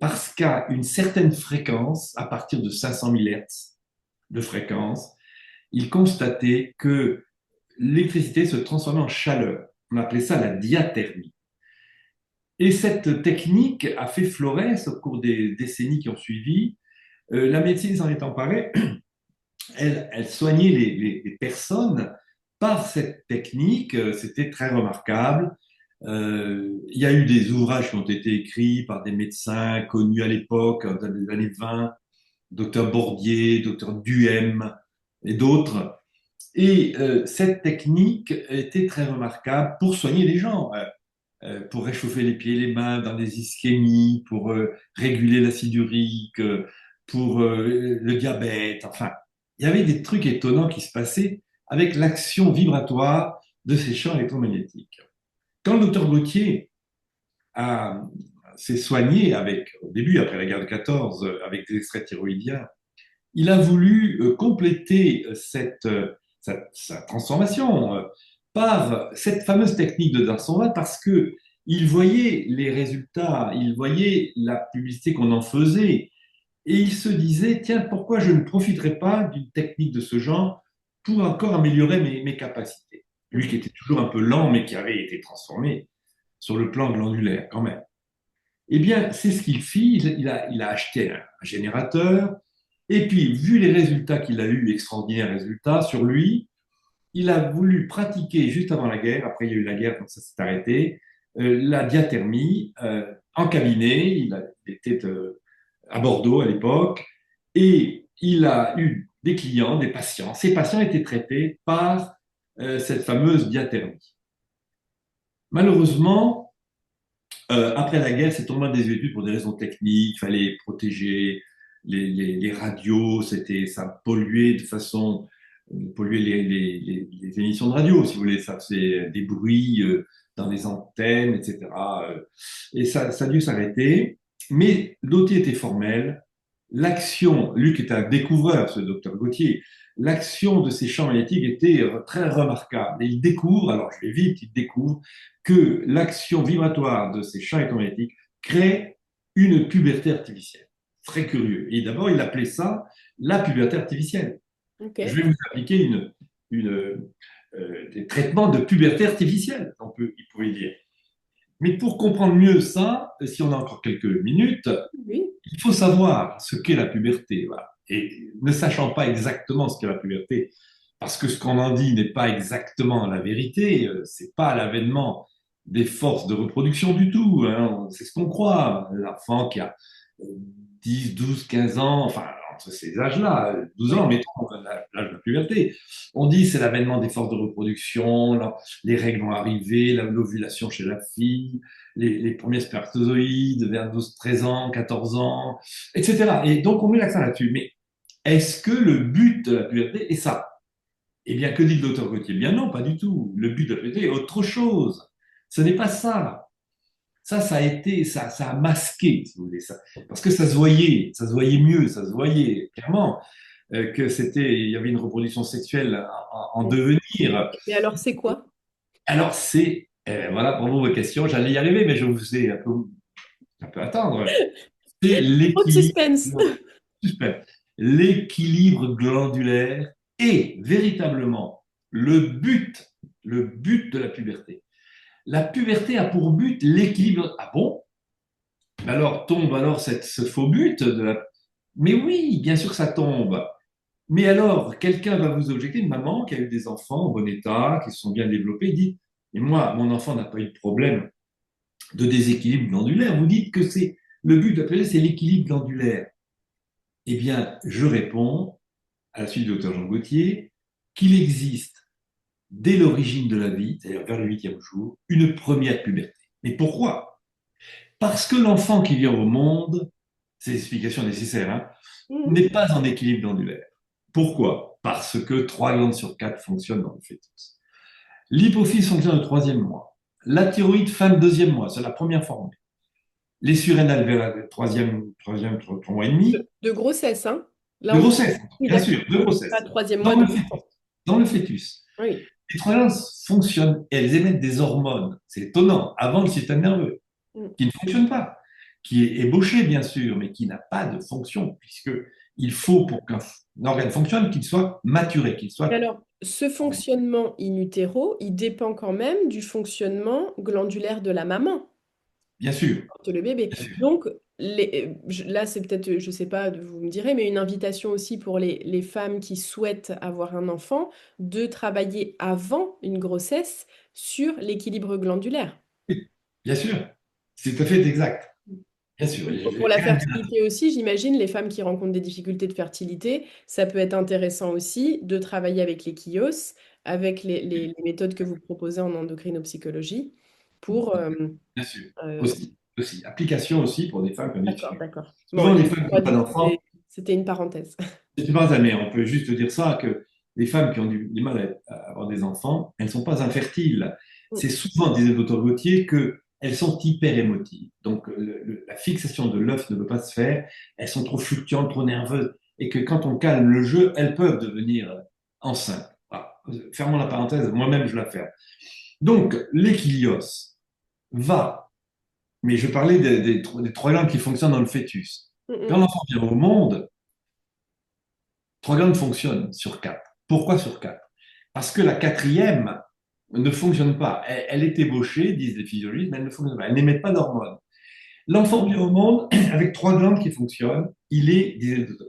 parce qu'à une certaine fréquence, à partir de 500 000 Hertz de fréquence, il constatait que l'électricité se transformait en chaleur. On appelait ça la diathermie. Et cette technique a fait florès au cours des décennies qui ont suivi. La médecine s'en est emparée. Elle soignait les personnes par cette technique. C'était très remarquable. Il y a eu des ouvrages qui ont été écrits par des médecins connus à l'époque, dans les années 20, docteur Bordier, docteur Duhem et d'autres. Et cette technique était très remarquable pour soigner les gens, pour réchauffer les pieds et les mains dans des ischémies, pour réguler l'acide urique, pour le diabète. Enfin, il y avait des trucs étonnants qui se passaient avec l'action vibratoire de ces champs électromagnétiques. Quand le docteur Gautier s'est soigné avec, au début, après la guerre de 14, avec des extraits thyroïdiens, il a voulu compléter sa transformation par cette fameuse technique de Darsonval parce que il voyait les résultats, il voyait la publicité qu'on en faisait et il se disait, tiens, pourquoi je ne profiterais pas d'une technique de ce genre pour encore améliorer mes capacités. Lui qui était toujours un peu lent, mais qui avait été transformé sur le plan glandulaire quand même. Eh bien, c'est ce qu'il fit. Il a acheté un générateur. Et puis, vu les résultats qu'il a eu, extraordinaires résultats sur lui, il a voulu pratiquer juste avant la guerre, après il y a eu la guerre, donc ça s'est arrêté, la diathermie en cabinet. Il était à Bordeaux à l'époque. Et il a eu des clients, des patients. Ces patients étaient traités par cette fameuse diathermie. Malheureusement, après la guerre, c'est tombé des études pour des raisons techniques. Il fallait protéger les radios. Ça polluait de façon, polluait les émissions de radio, si vous voulez. Ça faisait des bruits dans les antennes, etc. Et ça a dû s'arrêter. Mais l'outil était formel. L'action, Luc est un découvreur, ce docteur Gauthier. L'action de ces champs magnétiques était très remarquable. Et il découvre, alors je vais vite, il découvre que l'action vibratoire de ces champs électromagnétiques crée une puberté artificielle. Très curieux. Et d'abord, il appelait ça la puberté artificielle. Je Ok. vais vous appliquer des traitements de puberté artificielle, il pouvait dire. Mais pour comprendre mieux ça, si on a encore quelques minutes, Oui. il faut savoir ce qu'est la puberté. Voilà. Et ne sachant pas exactement ce qu'est la puberté, parce que ce qu'on en dit n'est pas exactement la vérité, c'est pas l'avènement des forces de reproduction du tout, hein. C'est ce qu'on croit. L'enfant qui a 10, 12, 15 ans, enfin, entre ces âges-là, 12 ans, Oui. mettons l'âge de la puberté, on dit c'est l'avènement des forces de reproduction, les règles vont arriver, l'ovulation chez la fille, les premiers spermatozoïdes vers 12, 13 ans, 14 ans, etc. Et donc, on met l'accent là-dessus. Mais est-ce que le but de la puberté est ça? Eh bien, que dit le docteur Gauthier? Eh bien non, pas du tout. Le but de la puberté est autre chose. Ce n'est pas ça. Ça a été, ça a masqué, si vous voulez, ça. Parce que ça se voyait mieux, ça se voyait clairement que il y avait une reproduction sexuelle en devenir. Mais alors, c'est quoi? Alors, voilà pour vous vos questions. J'allais y arriver, mais je vous ai un peu attendre. C'est Trop de suspense. suspect. L'équilibre glandulaire est véritablement le but de la puberté. La puberté a pour but l'équilibre. Ah bon? Alors tombe alors ce faux but de la. Mais oui, bien sûr que ça tombe. Mais alors, quelqu'un va vous objecter, une maman qui a eu des enfants en bon état, qui se sont bien développés, dit, et moi, mon enfant n'a pas eu de problème de déséquilibre glandulaire. Vous dites que c'est le but de la puberté, c'est l'équilibre glandulaire. Eh bien, je réponds, à la suite du docteur Jean Gauthier, qu'il existe, dès l'origine de la vie, c'est-à-dire vers le 8e jour, une première puberté. Mais pourquoi? Parce que l'enfant qui vient au monde, c'est l'explication nécessaire, hein, Mhm. n'est pas en équilibre glandulaire. Pourquoi? Parce que 3 glandes sur 4 fonctionnent dans le fœtus. L'hypophyse fonctionne au 3e mois. La thyroïde fin de 2e mois, c'est la première formée. Les surrénales vers le 3 mois et demi. De grossesse, hein? Là, De on parle. grossesse, Oui, bien d'accord. sûr, de Pas grossesse. troisième mois Dans de le fœtus. naissance. Dans le fœtus. Oui. Les 3 glandes fonctionnent et elles émettent des hormones. C'est étonnant, avant le système nerveux, Mm. qui ne fonctionne pas, qui est ébauché, bien sûr, mais qui n'a pas de fonction, puisque il faut pour qu'un organe fonctionne qu'il soit maturé, qu'il Et soit. alors, ce fonctionnement in utero, il dépend quand même du fonctionnement glandulaire de la maman, Bien sûr, porte le bébé. bien sûr. Donc, là, c'est peut-être, je sais pas, vous me direz, mais une invitation aussi pour les femmes qui souhaitent avoir un enfant de travailler avant une grossesse sur l'équilibre glandulaire. Bien sûr, c'est tout à fait exact. Bien sûr. Pour la fertilité aussi, j'imagine, les femmes qui rencontrent des difficultés de fertilité, ça peut être intéressant aussi de travailler avec les kios, avec les méthodes que vous proposez en endocrinopsychologie pour... Bien sûr. euh, Aussi, aussi. Application aussi pour des femmes qui ont des d'accord, difficultés. d'accord. Bon, Souvent, les femmes qui excuse-moi, n'ont pas du coup, d'enfants, c'était une parenthèse. c'est pas un mais on peut juste dire ça, que les femmes qui ont du mal à avoir des enfants, elles ne sont pas infertiles. Mm. C'est souvent, disait le docteur Gauthier, qu'elles sont hyper émotives. Donc, la fixation de l'œuf ne peut pas se faire. Elles sont trop fluctuantes, trop nerveuses. Et que quand on calme le jeu, elles peuvent devenir enceintes. Voilà. Fermons la parenthèse, moi-même je la ferme. Donc, l'équilios va, mais je parlais des 3 glandes qui fonctionnent dans le fœtus. Mm, Quand mm. l'enfant vient au monde, 3 glandes fonctionnent sur 4. Pourquoi sur 4? Parce que la quatrième ne fonctionne pas. Elle est ébauchée, disent les physiologistes, mais elle ne fonctionne pas. Elle n'émet pas d'hormones. L'enfant vient au monde avec 3 glandes qui fonctionnent. Il est,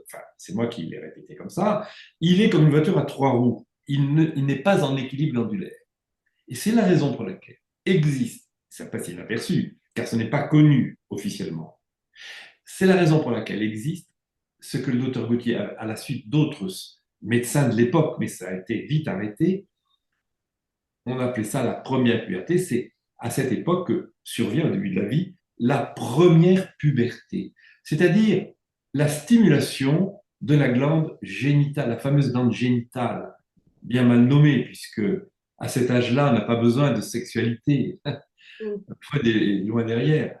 enfin, c'est moi qui l'ai répété comme ça, il est comme une voiture à 3 roues. Il n'est pas en équilibre glandulaire. Et c'est la raison pour laquelle existe, ça passe inaperçu, car ce n'est pas connu officiellement, c'est la raison pour laquelle existe ce que le docteur Gauthier, à la suite d'autres médecins de l'époque, mais ça a été vite arrêté, on appelait ça la première puberté. C'est à cette époque que survient au début de la vie la première puberté, c'est-à-dire la stimulation de la glande génitale, la fameuse glande génitale, bien mal nommée, puisque à cet âge-là, on n'a pas besoin de sexualité, Mm. loin derrière.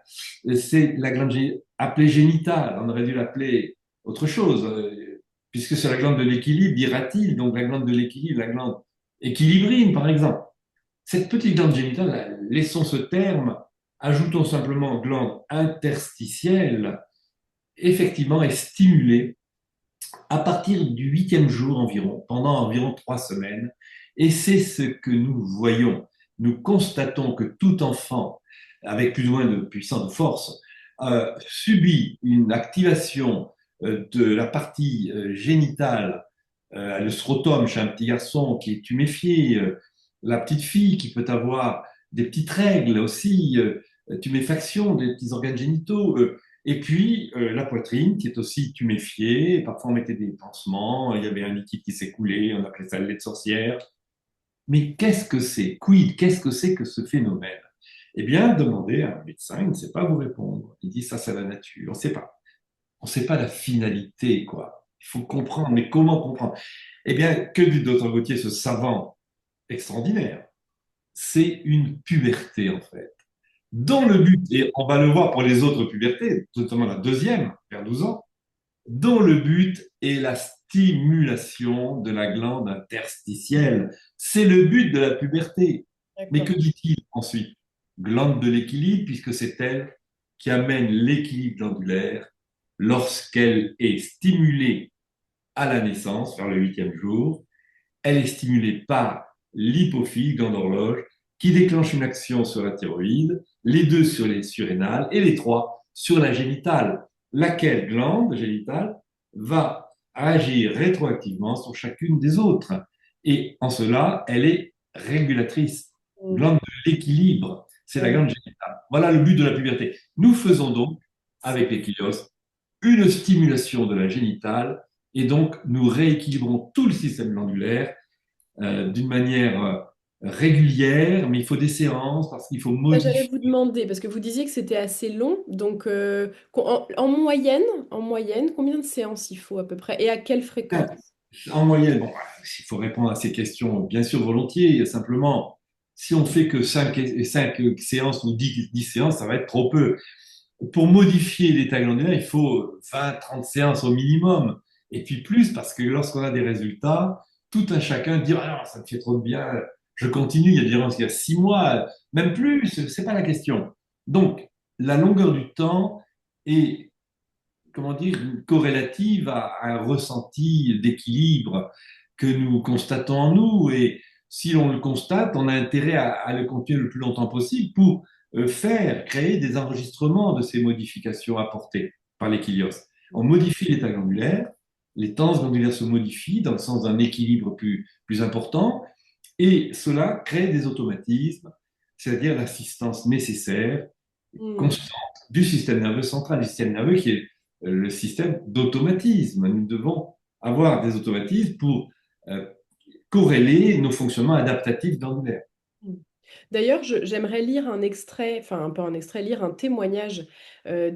C'est la glande appelée génitale, on aurait dû l'appeler autre chose, puisque c'est la glande de l'équilibre, dira-t-il, donc la glande de l'équilibre, la glande équilibrine, par exemple. Cette petite glande génitale, laissons ce terme, ajoutons simplement glande interstitielle, effectivement est stimulée à partir du 8e jour environ, pendant environ 3 semaines, et c'est ce que nous voyons. Nous constatons que tout enfant avec plus ou moins de puissance, de force, subit une activation de la partie génitale, le scrotum chez un petit garçon qui est tuméfié, la petite fille qui peut avoir des petites règles aussi, tuméfaction des petits organes génitaux, et puis la poitrine qui est aussi tuméfiée. Parfois on mettait des pansements, il y avait un liquide qui s'écoulait, on appelait ça le lait de sorcière. Mais qu'est-ce que c'est? Quid? Qu'est-ce que c'est que ce phénomène? Eh bien, demandez à un médecin, il ne sait pas vous répondre. Il dit ça, c'est la nature. On ne sait pas. On ne sait pas la finalité, quoi. Il faut comprendre, mais comment comprendre? Eh bien, que dit Dr Gauthier, ce savant extraordinaire? C'est une puberté, en fait. Dans le but, et on va le voir pour les autres pubertés, notamment la deuxième, vers 12 ans, dont le but est la stimulation de la glande interstitielle. C'est le but de la puberté. Mais D'accord. que dit-il ensuite? Glande de l'équilibre, puisque c'est elle qui amène l'équilibre glandulaire lorsqu'elle est stimulée à la naissance, vers le huitième jour. Elle est stimulée par l'hypophyse, glande horloge, qui déclenche une action sur la thyroïde, les deux sur les surrénales et les trois sur la génitale. Laquelle glande génitale va agir rétroactivement sur chacune des autres. Et en cela, elle est régulatrice. Mm. Glande de l'équilibre, c'est la Ouais. glande génitale. Voilà le but de la puberté. Nous faisons donc, C'est avec l'équilios, une stimulation de la génitale et donc nous rééquilibrons tout le système glandulaire d'une manière régulière, mais il faut des séances parce qu'il faut ça, j'allais modifier. vous demander, parce que vous disiez que c'était assez long, donc en moyenne, combien de séances il faut à peu près et à quelle fréquence? En moyenne, bon, il faut répondre à ces questions, bien sûr, volontiers. Simplement, si on fait que 5 séances ou 10 séances, ça va être trop peu. Pour modifier l'état glandulaire, il faut 20-30 séances au minimum. Et puis plus, parce que lorsqu'on a des résultats, tout un chacun dit, ah non, ça me fait trop de bien, je continue. Il y a des gens qui, il y a 6 mois, même plus, c'est pas la question. Donc, la longueur du temps est, comment dire, corrélative à un ressenti d'équilibre que nous constatons en nous. Et si on le constate, on a intérêt à le continuer le plus longtemps possible pour créer des enregistrements de ces modifications apportées par l'équilios. On modifie l'état glandulaire, les tenses glandulaires se modifient dans le sens d'un équilibre plus important, et cela crée des automatismes, c'est-à-dire l'assistance nécessaire, Mm. constante du système nerveux central, du système nerveux qui est le système d'automatisme. Nous devons avoir des automatismes pour euh, corréler nos fonctionnements adaptatifs glandulaires. Mm. D'ailleurs, j'aimerais lire un extrait, enfin pas un extrait, lire un témoignage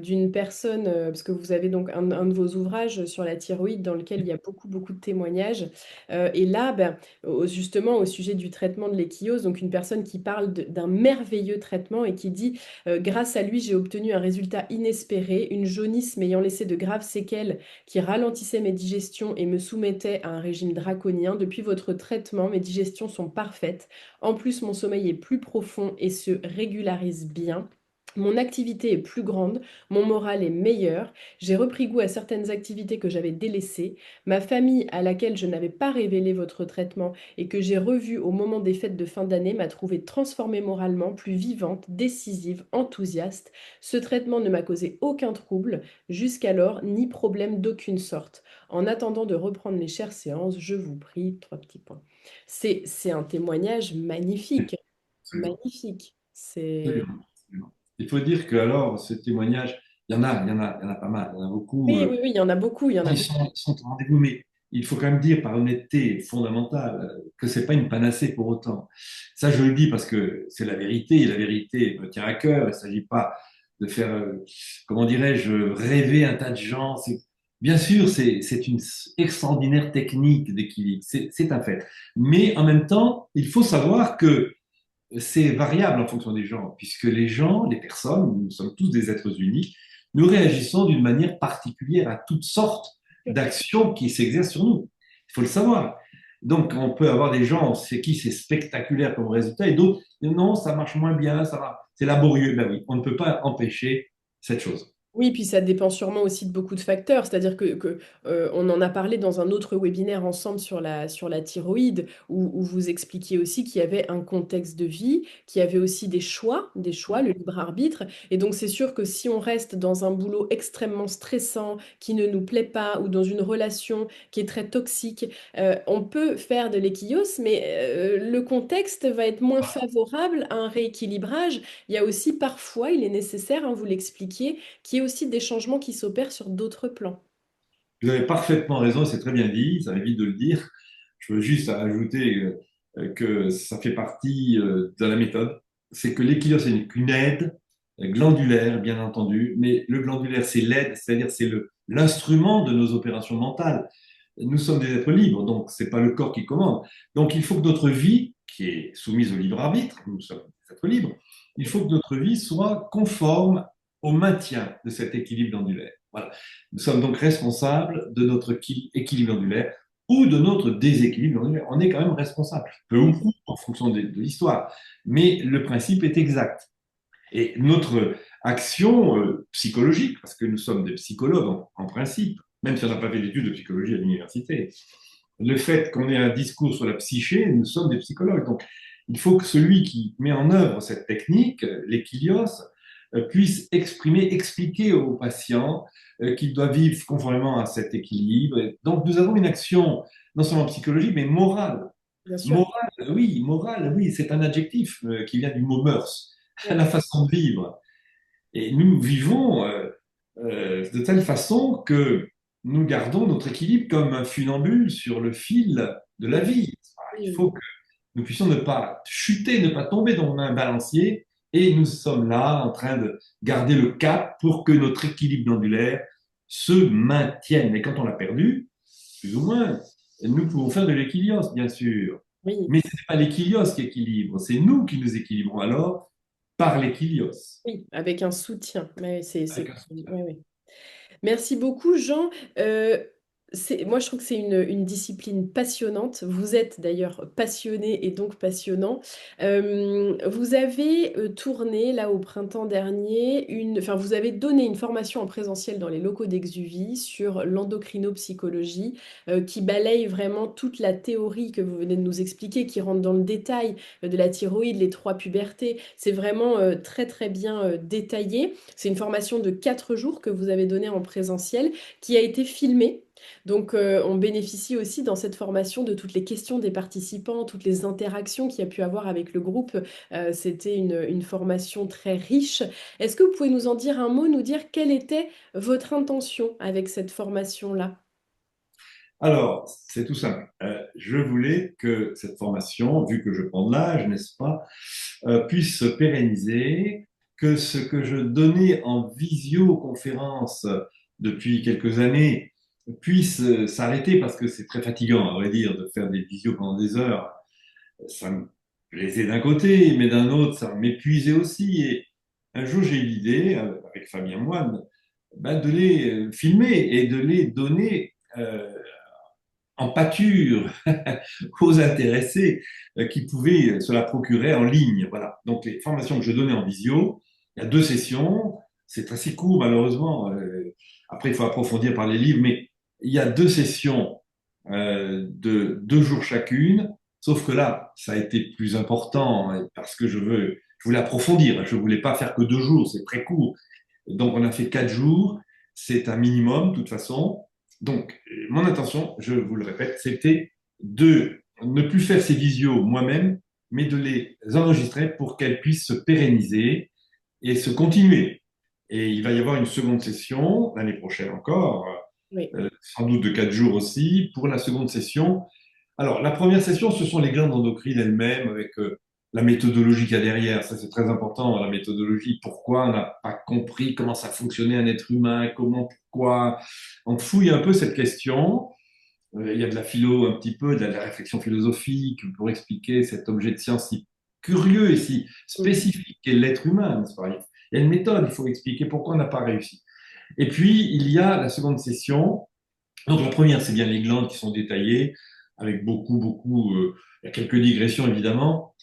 d'une personne, parce que vous avez donc un de vos ouvrages sur la thyroïde dans lequel il y a beaucoup, beaucoup de témoignages. Et là, ben, justement, au sujet du traitement de l'échiose, donc une personne qui parle d'un merveilleux traitement et qui dit, grâce à lui, j'ai obtenu un résultat inespéré, une jaunisse m'ayant laissé de graves séquelles qui ralentissaient mes digestions et me soumettaient à un régime draconien. Depuis votre traitement, mes digestions sont parfaites. En plus, mon sommeil est plus profond et se régularise bien. Mon activité est plus grande, mon moral est meilleur, j'ai repris goût à certaines activités que j'avais délaissées, ma famille à laquelle je n'avais pas révélé votre traitement et que j'ai revue au moment des fêtes de fin d'année m'a trouvée transformée moralement, plus vivante, décisive, enthousiaste. Ce traitement ne m'a causé aucun trouble jusqu'alors, ni problème d'aucune sorte. En attendant de reprendre les chères séances, je vous prie, trois petits points. C'est un témoignage magnifique, Absolument. magnifique. C'est Absolument. Absolument. Il faut dire que alors, ce témoignage, il y en a pas mal, il y en a beaucoup. oui, oui, oui, il y en a beaucoup, il y en a Ils beaucoup. sont au rendez-vous, mais il faut quand même dire par honnêteté fondamentale que c'est pas une panacée pour autant. Ça, je le dis parce que c'est la vérité, et la vérité me tient à cœur. Il ne s'agit pas de faire, comment dirais-je, rêver un tas de gens. Bien sûr, c'est une extraordinaire technique d'équilibre, c'est un fait. Mais en même temps, il faut savoir que c'est variable en fonction des gens, puisque les gens, les personnes, nous sommes tous des êtres uniques, nous réagissons d'une manière particulière à toutes sortes d'actions qui s'exercent sur nous. Il faut le savoir. Donc, on peut avoir des gens, c'est qui c'est spectaculaire comme résultat, et d'autres, non, ça marche moins bien, ça va, c'est laborieux. Ben oui, on ne peut pas empêcher cette chose. Oui, puis ça dépend sûrement aussi de beaucoup de facteurs. C'est-à-dire on en a parlé dans un autre webinaire ensemble sur la thyroïde, où vous expliquiez aussi qu'il y avait un contexte de vie, qu'il y avait aussi des choix, le libre arbitre. Et donc c'est sûr que si on reste dans un boulot extrêmement stressant, qui ne nous plaît pas, ou dans une relation qui est très toxique, on peut faire de l'équilibre, mais le contexte va être moins favorable à un rééquilibrage. Il y a aussi parfois, il est nécessaire, hein, vous l'expliquiez, qu'il y ait aussi des changements qui s'opèrent sur d'autres plans. Vous avez parfaitement raison, c'est très bien dit, ça m'évite de le dire. Je veux juste ajouter que ça fait partie de la méthode. C'est que l'équilibre, c'est qu'une aide glandulaire, bien entendu, mais le glandulaire, c'est l'aide, c'est-à-dire c'est l'instrument de nos opérations mentales. Nous sommes des êtres libres, donc c'est pas le corps qui commande. Donc il faut que notre vie, qui est soumise au libre arbitre, nous sommes des êtres libres, il faut que notre vie soit conforme au maintien de cet équilibre glandulaire. Voilà. Nous sommes donc responsables de notre équilibre glandulaire ou de notre déséquilibre glandulaire. On est quand même responsable, peu ou prou, en fonction de l'histoire. Mais le principe est exact. Et notre action psychologique, parce que nous sommes des psychologues en principe, même si on n'a pas fait d'études de psychologie à l'université, le fait qu'on ait un discours sur la psyché, nous sommes des psychologues. Donc, il faut que celui qui met en œuvre cette technique, l'équilios, puisse exprimer, expliquer aux patients qu'il doit vivre conformément à cet équilibre. Donc, nous avons une action non seulement psychologique, mais morale. Bien sûr. Morale, oui, c'est un adjectif qui vient du mot mœurs, Ouais. la façon de vivre. Et nous vivons de telle façon que nous gardons notre équilibre comme un funambule sur le fil de la vie. Il Oui, faut que nous puissions ne pas chuter, ne pas tomber dans un balancier. Et nous sommes là en train de garder le cap pour que notre équilibre glandulaire se maintienne. Et quand on l'a perdu, plus ou moins, nous pouvons faire de l'équilios, bien sûr. oui, Mais ce n'est pas l'équilios qui équilibre, c'est nous qui nous équilibrons alors par l'équilios. oui, avec un soutien. Mais Avec un soutien. ouais, ouais. Merci beaucoup, Jean. Euh, moi, je trouve que c'est une discipline passionnante. Vous êtes d'ailleurs passionné et donc passionnant. Vous avez tourné, là, au printemps dernier, enfin, vous avez donné une formation en présentiel dans les locaux d'Exuvie sur l'endocrinopsychologie, qui balaye vraiment toute la théorie que vous venez de nous expliquer, qui rentre dans le détail de la thyroïde, les trois pubertés. C'est vraiment très, très bien détaillé. C'est une formation de 4 jours que vous avez donnée en présentiel, qui a été filmée. Donc, on bénéficie aussi dans cette formation de toutes les questions des participants, toutes les interactions qu'il y a pu avoir avec le groupe. C'était une formation très riche. Est-ce que vous pouvez nous en dire un mot, nous dire quelle était votre intention avec cette formation-là? Alors, c'est tout simple. Je voulais que cette formation, vu que je prends de l'âge, n'est-ce pas, puisse se pérenniser, que ce que je donnais en visioconférence depuis quelques années puisse s'arrêter parce que c'est très fatigant, à vrai dire, de faire des visios pendant des heures. Ça me plaisait d'un côté, mais d'un autre, ça m'épuisait aussi. Et un jour, j'ai eu l'idée, avec Fabien Moine, ben, de les filmer et de les donner en pâture aux intéressés qui pouvaient se la procurer en ligne. Voilà. Donc, les formations que je donnais en visio, il y a 2 sessions. C'est assez court, malheureusement. Après, il faut approfondir par les livres, mais il y a 2 sessions de 2 jours chacune. Sauf que là, ça a été plus important parce que je voulais approfondir. Je voulais pas faire que 2 jours, c'est très court. Donc, on a fait 4 jours. C'est un minimum, de toute façon. Donc, mon intention, je vous le répète, c'était de ne plus faire ces visios moi-même, mais de les enregistrer pour qu'elles puissent se pérenniser et se continuer. Et il va y avoir une seconde session l'année prochaine encore, Oui. sans doute de 4 jours aussi, pour la seconde session. Alors, la première session, ce sont les glandes endocrines elles-mêmes, avec la méthodologie qu'il y a derrière. Ça, c'est très important, la méthodologie. Pourquoi on n'a pas compris comment ça fonctionnait un être humain, comment, pourquoi. On fouille un peu cette question. Il y a de la philo un petit peu, de la réflexion philosophique pour expliquer cet objet de science si curieux et si Mhm. spécifique qu'est l'être humain, n'est-ce pas? Il y a une méthode, il faut expliquer pourquoi on n'a pas réussi. Et puis, il y a la seconde session. Donc, la première, c'est bien les glandes qui sont détaillées, avec beaucoup, il y a quelques digressions évidemment.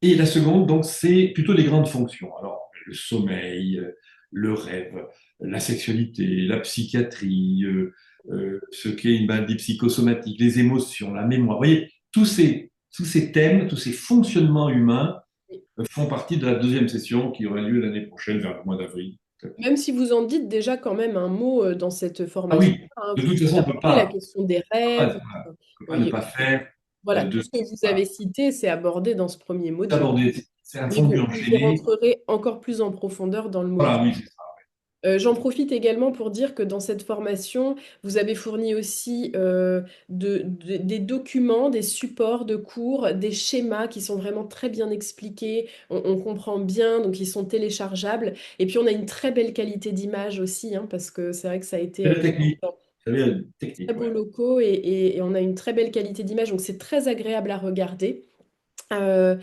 Et la seconde, donc, c'est plutôt les grandes fonctions. Alors, le sommeil, le rêve, la sexualité, la psychiatrie, ce qu'est une maladie psychosomatique, les émotions, la mémoire. Vous voyez, tous ces thèmes, tous ces fonctionnements humains font partie de la deuxième session qui aura lieu l'année prochaine, vers le mois d'avril. Même si vous en dites déjà quand même un mot dans cette Ah formation, oui, hein, de toute vous façon, abordez la question des rêves. on peut pas ne Oui, pas faire voilà, tout de ce que vous avez cité, c'est abordé dans ce premier module. aborder. C'est un Mais fondu vous y enchaîné. rentrerez encore plus en profondeur dans le module. Voilà, oui, c'est ça. J'en profite également pour dire que dans cette formation, vous avez fourni aussi des documents, des supports de cours, des schémas qui sont vraiment très bien expliqués, on comprend bien, donc ils sont téléchargeables. Et puis on a une très belle qualité d'image aussi, hein, parce que c'est vrai que ça a été C'est la technique. dans Vous savez, la très technique, beaux ouais. locaux et on a une très belle qualité d'image, donc c'est très agréable à regarder. Euh,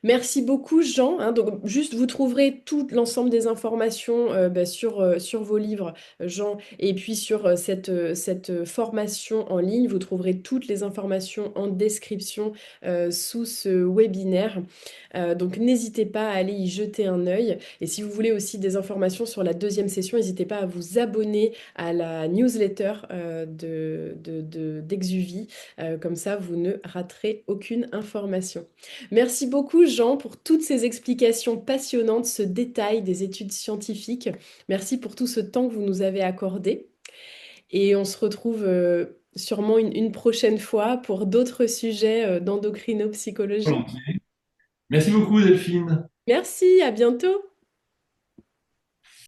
Merci beaucoup Jean, hein. Donc juste vous trouverez tout l'ensemble des informations sur vos livres Jean et puis sur cette formation en ligne. Vous trouverez toutes les informations en description sous ce webinaire. Donc n'hésitez pas à aller y jeter un œil. Et si vous voulez aussi des informations sur la deuxième session, n'hésitez pas à vous abonner à la newsletter d'Exuvie. Comme ça, vous ne raterez aucune information. Merci beaucoup, Jean, pour toutes ces explications passionnantes, ce détail des études scientifiques. Merci pour tout ce temps que vous nous avez accordé. Et on se retrouve sûrement une prochaine fois pour d'autres sujets d'endocrinopsychologie. Volontiers. Merci beaucoup, Delphine. Merci, à bientôt.